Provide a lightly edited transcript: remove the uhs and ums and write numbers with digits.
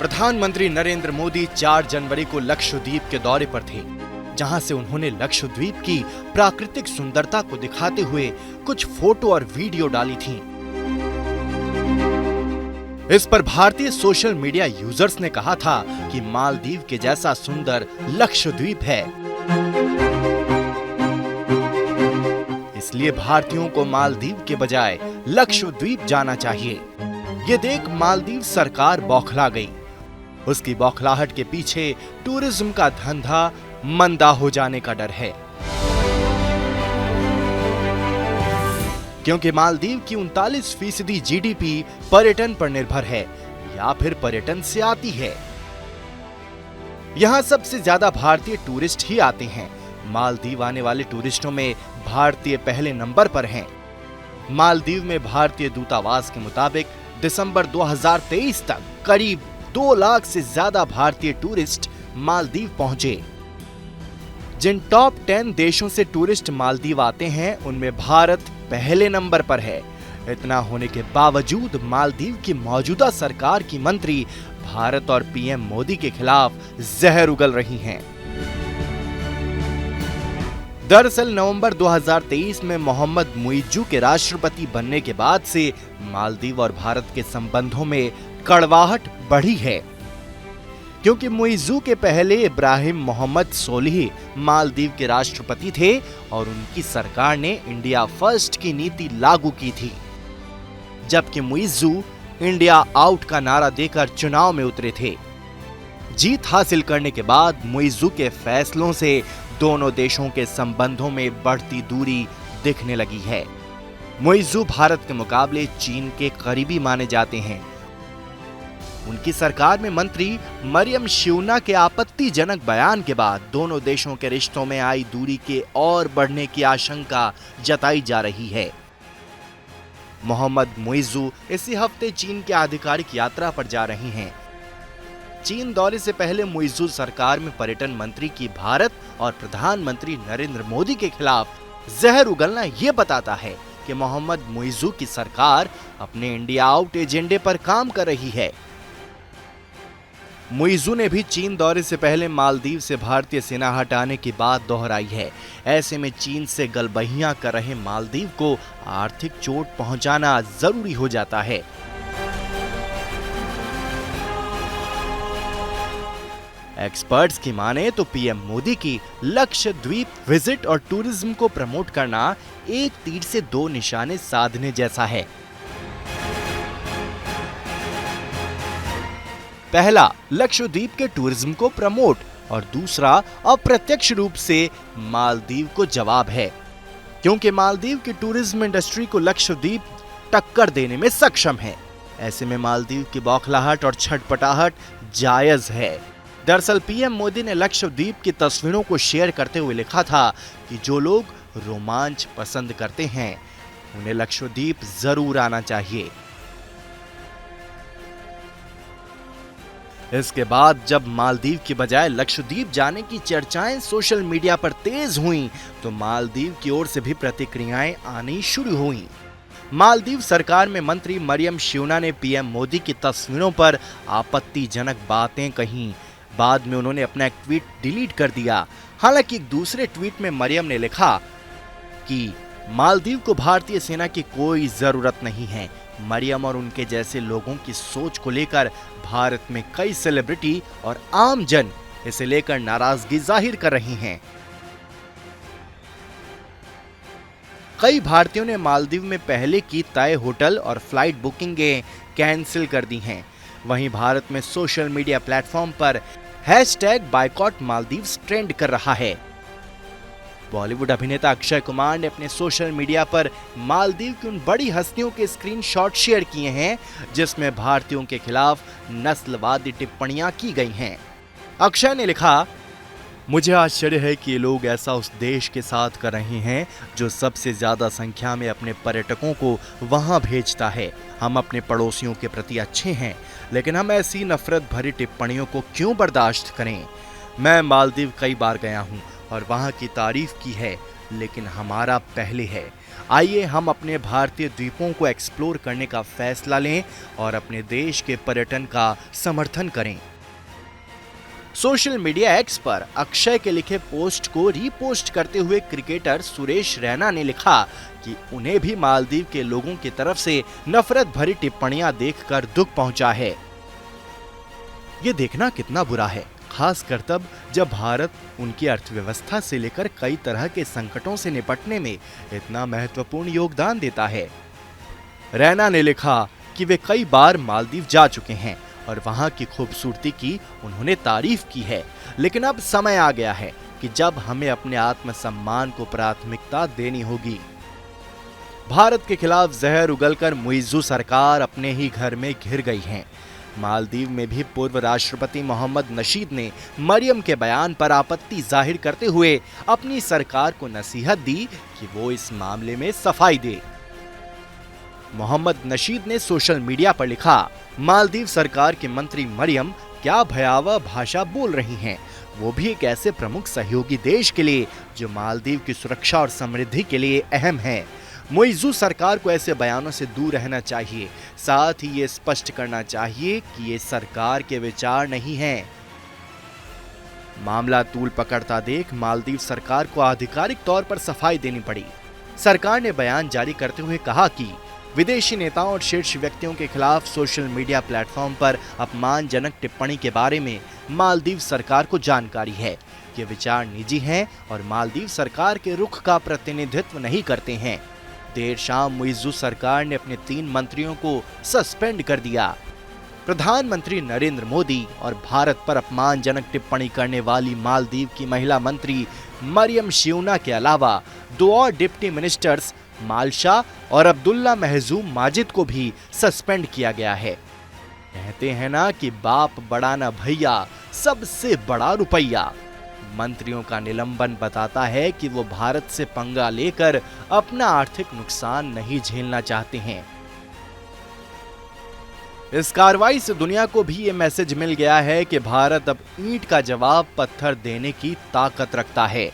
प्रधानमंत्री नरेंद्र मोदी 4 जनवरी को लक्षद्वीप के दौरे पर थे, जहां से उन्होंने लक्षद्वीप की प्राकृतिक सुंदरता को दिखाते हुए कुछ फोटो और वीडियो डाली थीं। इस पर भारतीय सोशल मीडिया यूजर्स ने कहा था कि मालदीव के जैसा सुंदर लक्षद्वीप है, इसलिए भारतीयों को मालदीव के बजाय लक्षद्वीप जाना चाहिए। ये देख मालदीव सरकार बौखला गई। उसकी बौखलाहट के पीछे टूरिज्म का धंधा मंदा हो जाने का डर है, क्योंकि मालदीव की 39% जीडीपी पर्यटन पर निर्भर है या फिर पर्यटन से आती है। यहाँ सबसे ज्यादा भारतीय टूरिस्ट ही आते हैं। मालदीव आने वाले टूरिस्टों में भारतीय पहले नंबर पर हैं। मालदीव में भारतीय दूतावास के मुताबिक दिसंबर 2023 तक करीब 2 लाख से ज्यादा भारतीय टूरिस्ट मालदीव पहुंचे। जिन टॉप 10 देशों से टूरिस्ट मालदीव आते हैं, उनमें भारत पहले नंबर पर है। इतना होने के बावजूद मालदीव की मौजूदा सरकार की मंत्री भारत और पीएम मोदी के खिलाफ जहर उगल रही हैं। दरअसल नवंबर 2023 में मोहम्मद मुइज्जू के राष्ट्रपति बनने के बाद से मालदीव और भारत के संबंधों में कड़वाहट बढ़ी है, क्योंकि मुइज्जू के पहले इब्राहिम मोहम्मद सोलिह मालदीव के राष्ट्रपति थे और उनकी सरकार ने इंडिया फर्स्ट की नीति लागू की थी, जबकि मुइज्जू इंडिया आउट का नारा देकर चुनाव में उतरे थे। जीत हासिल करने के बाद मुइज्जू के फैसलों से दोनों देशों के संबंधों में बढ़ती दूरी दिखने लगी है। मुइज्जू भारत के मुकाबले चीन के करीबी माने जाते हैं। उनकी सरकार में मंत्री मरियम शिवना के आपत्तिजनक बयान के बाद दोनों देशों के रिश्तों में आई दूरी के और बढ़ने की आशंका जताई जा रही है। मोहम्मद मुइज्जू इसी हफ्ते चीन के आधिकारिक यात्रा पर जा रहे हैं। चीन दौरे से पहले मुइज्जू सरकार में पर्यटन मंत्री की भारत और प्रधानमंत्री नरेंद्र मोदी के खिलाफ जहर उगलना यह बताता है कि मोहम्मद मुइज्जू की सरकार अपने इंडिया आउट एजेंडे पर काम कर रही है। मुइज्जू ने भी चीन दौरे से पहले मालदीव से भारतीय सेना हटाने की बात दोहराई है। ऐसे में चीन से गलबहियां कर रहे मालदीव को आर्थिक चोट पहुंचाना जरूरी हो जाता है। एक्सपर्ट्स की माने तो पीएम मोदी की लक्षद्वीप विजिट और टूरिज्म को प्रमोट करना एक तीर से 2 निशाने साधने जैसा है। पहला, लक्षद्वीप के टूरिज्म को प्रमोट, और दूसरा अप्रत्यक्ष रूप से मालदीव को जवाब है, क्योंकि मालदीव की टूरिज्म इंडस्ट्री को लक्षद्वीप टक्कर देने में सक्षम है। ऐसे में मालदीव की बौखलाहट और छटपटाहट जायज है। दरअसल पीएम मोदी ने लक्षद्वीप की तस्वीरों को शेयर करते हुए लिखा था कि जो लोग रोमांच पसंद करते हैं उन्हें लक्षद्वीप जरूर आना चाहिए। इसके बाद जब मालदीव की बजाय लक्षद्वीप जाने की चर्चाएं सोशल मीडिया पर तेज हुईं, तो मालदीव की ओर से भी प्रतिक्रियाएं आनी शुरू हुईं। मालदीव सरकार में मंत्री मरियम शिवना ने पीएम मोदी की तस्वीरों पर आपत्तिजनक बातें कहीं। बाद में उन्होंने अपना एक ट्वीट डिलीट कर दिया। हालांकि एक दूसरे ट्वीट में मरियम ने लिखा कि मालदीव को भारतीय सेना की कोई जरूरत नहीं है। मरियम और उनके जैसे लोगों की सोच को लेकर भारत में कई सेलिब्रिटी और आम जन इसे लेकर नाराजगी जाहिर कर रही हैं। कई भारतीयों ने मालदीव में पहले की तय होटल और फ्लाइट बुकिंगें कैंसिल कर दी हैं। वहीं भारत में सोशल मीडिया प्लेटफॉर्म पर #बायकॉट मालदीव्स ट्रेंड कर रहा है। बॉलीवुड अभिनेता अक्षय कुमार ने अपने सोशल मीडिया पर मालदीव की उन बड़ी हस्तियों के स्क्रीनशॉट शेयर किए हैं जिसमें भारतीयों के खिलाफ नस्लवादी टिप्पणियां की गई हैं। अक्षय ने लिखा, मुझे आश्चर्य है कि ये लोग ऐसा उस देश के साथ कर रहे हैं जो सबसे ज्यादा संख्या में अपने पर्यटकों को वहां भेजता है। हम अपने पड़ोसियों के प्रति अच्छे हैं, लेकिन हम ऐसी नफरत भरी टिप्पणियों को क्यों बर्दाश्त करें। मैं मालदीव कई बार गया हूं और वहां की तारीफ की है, लेकिन हमारा पहले है। आइए हम अपने भारतीय द्वीपों को एक्सप्लोर करने का फैसला लें और अपने देश के पर्यटन का समर्थन करें। सोशल मीडिया एक्स पर अक्षय के लिखे पोस्ट को रीपोस्ट करते हुए क्रिकेटर सुरेश रैना ने लिखा कि उन्हें भी मालदीव के लोगों की तरफ से नफरत भरी टिप्पणियां देखकर दुख पहुंचा है। ये देखना कितना बुरा है, खासकर तब जब भारत उनकी अर्थव्यवस्था से लेकर कई तरह के संकटों से निपटने में इतना महत्वपूर्ण योगदान देता है। रैना ने लिखा कि वे कई बार मालदीव जा चुके हैं और वहां की खूबसूरती की उन्होंने तारीफ की है, लेकिन अब समय आ गया है कि जब हमें अपने आत्मसम्मान को प्राथमिकता देनी होगी। भारत के खिलाफ जहर उगलकर मुइज़्ज़ू सरकार अपने ही घर में घिर गई है। मालदीव में भी पूर्व राष्ट्रपति मोहम्मद नशीद ने मरियम के बयान पर आपत्ति जाहिर करते हुए अपनी सरकार को नसीहत दी कि वो इस मामले में सफाई दे। मोहम्मद नशीद ने सोशल मीडिया पर लिखा, मालदीव सरकार के मंत्री मरियम क्या भयावह भाषा बोल रही हैं, वो भी एक ऐसे प्रमुख सहयोगी देश के लिए जो मालदीव की सुरक्षा और समृद्धि के लिए अहम है। मुइज़्ज़ू सरकार को ऐसे बयानों से दूर रहना चाहिए। साथ ही ये स्पष्ट करना चाहिए कि ये सरकार के विचार नहीं हैं। मामला तूल पकड़ता देख मालदीव सरकार को आधिकारिक तौर पर सफाई देनी पड़ी। सरकार ने बयान जारी करते हुए कहा कि विदेशी नेताओं और शीर्ष व्यक्तियों के खिलाफ सोशल मीडिया प्लेटफॉर्म पर अपमानजनक टिप्पणी के बारे में मालदीव सरकार को जानकारी है। ये विचार निजी हैं और मालदीव सरकार के रुख का प्रतिनिधित्व नहीं करते हैं। देर शाम मुइज़्ज़ू सरकार ने अपने 3 मंत्रियों को सस्पेंड कर दिया। प्रधानमंत्री नरेंद्र मोदी और भारत पर अपमानजनक टिप्पणी करने वाली मालदीव की महिला मंत्री मरियम शिउना के अलावा 2 और डिप्टी मिनिस्टर्स मालशा और अब्दुल्ला महजूम माजिद को भी सस्पेंड किया गया है। कहते हैं ना कि बाप बड़ा ना भैया, सबसे बड़ा रुपया। मंत्रियों का निलंबन बताता है कि वो भारत से पंगा लेकर अपना आर्थिक नुकसान नहीं झेलना चाहते हैं। इस कार्रवाई से दुनिया को भी ये मैसेज मिल गया है कि भारत अब ईंट का जवाब पत्थर देने की ताकत रखता है।